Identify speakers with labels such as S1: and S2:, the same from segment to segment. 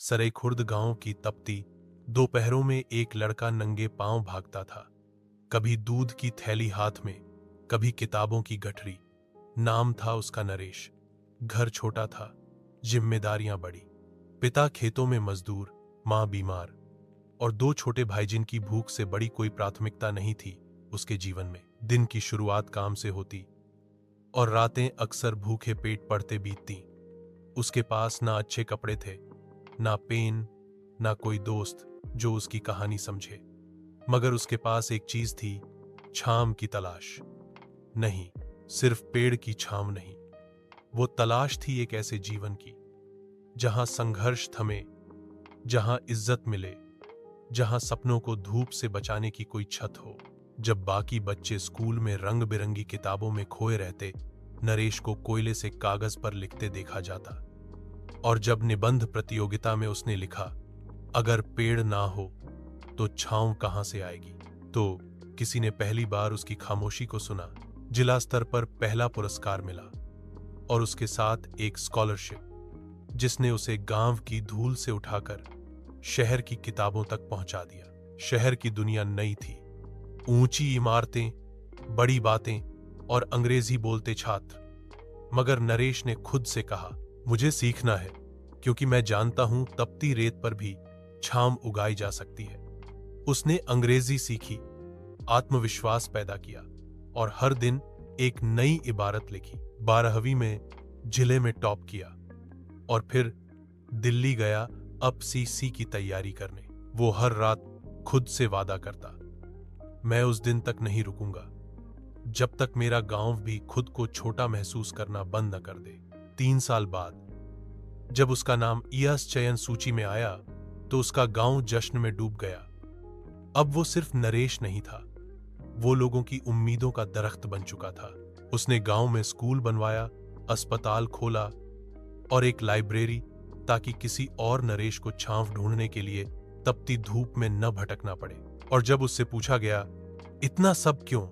S1: सरेखुर्द गांव की तपती दोपहरों में एक लड़का नंगे पांव भागता था। कभी दूध की थैली हाथ में, कभी किताबों की गठरी। नाम था उसका नरेश। घर छोटा था, जिम्मेदारियां बड़ी। पिता खेतों में मजदूर, मां बीमार और दो छोटे भाई जिनकी भूख से बड़ी कोई प्राथमिकता नहीं थी उसके जीवन में। दिन की शुरुआत काम से होती और रातें अक्सर भूखे पेट पड़ते बीतती। उसके पास ना अच्छे कपड़े थे, ना पेन, ना कोई दोस्त जो उसकी कहानी समझे। मगर उसके पास एक चीज थी, छांव की तलाश। नहीं, सिर्फ पेड़ की छांव नहीं, वो तलाश थी एक ऐसे जीवन की जहां संघर्ष थमे, जहां इज्जत मिले, जहां सपनों को धूप से बचाने की कोई छत हो। जब बाकी बच्चे स्कूल में रंग बिरंगी किताबों में खोए रहते, नरेश को कोयले से कागज पर लिखते देखा जाता। और जब निबंध प्रतियोगिता में उसने लिखा, अगर पेड़ ना हो तो छांव कहां से आएगी, तो किसी ने पहली बार उसकी खामोशी को सुना। जिला स्तर पर पहला पुरस्कार मिला और उसके साथ एक स्कॉलरशिप जिसने उसे गांव की धूल से उठाकर शहर की किताबों तक पहुंचा दिया। शहर की दुनिया नई थी, ऊंची इमारतें, बड़ी बातें और अंग्रेजी बोलते छात्र। मगर नरेश ने खुद से कहा, मुझे सीखना है, क्योंकि मैं जानता हूं तपती रेत पर भी छांव उगाई जा सकती है। उसने अंग्रेजी सीखी, आत्मविश्वास पैदा किया और हर दिन एक नई इबारत लिखी। 12वीं में जिले में टॉप किया और फिर दिल्ली गया अब सीसी की तैयारी करने। वो हर रात खुद से वादा करता, मैं उस दिन तक नहीं रुकूंगा जब तक मेरा गांव भी खुद को छोटा महसूस करना बंद न कर दे। 3 साल बाद जब उसका नाम ईएस चयन सूची में आया तो उसका गांव जश्न में डूब गया। अब वो सिर्फ नरेश नहीं था, वो लोगों की उम्मीदों का दरख्त बन चुका था। उसने गांव में स्कूल बनवाया, अस्पताल खोला और एक लाइब्रेरी, ताकि किसी और नरेश को छांव ढूंढने के लिए तपती धूप में न भटकना पड़े। और जब उससे पूछा गया, इतना सब क्यों,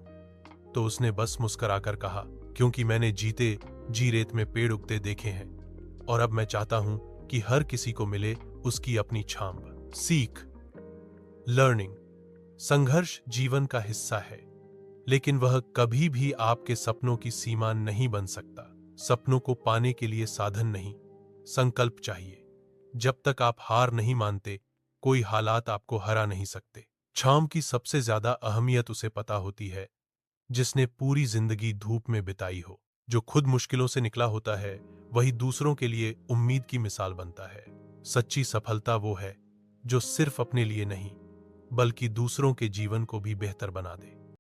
S1: तो उसने बस मुस्कुराकर कहा, क्योंकि मैंने जीते जी रेत में पेड़ उगते देखे हैं और अब मैं चाहता हूं कि हर किसी को मिले उसकी अपनी छांव। सीख, लर्निंग। संघर्ष जीवन का हिस्सा है, लेकिन वह कभी भी आपके सपनों की सीमा नहीं बन सकता। सपनों को पाने के लिए साधन नहीं, संकल्प चाहिए। जब तक आप हार नहीं मानते, कोई हालात आपको हरा नहीं सकते। छांव की सबसे ज्यादा अहमियत उसे पता होती है जिसने पूरी जिंदगी धूप में बिताई हो। जो खुद मुश्किलों से निकला होता है, वही दूसरों के लिए उम्मीद की मिसाल बनता है। सच्ची सफलता वो है जो सिर्फ अपने लिए नहीं, बल्कि दूसरों के जीवन को भी बेहतर बना दे।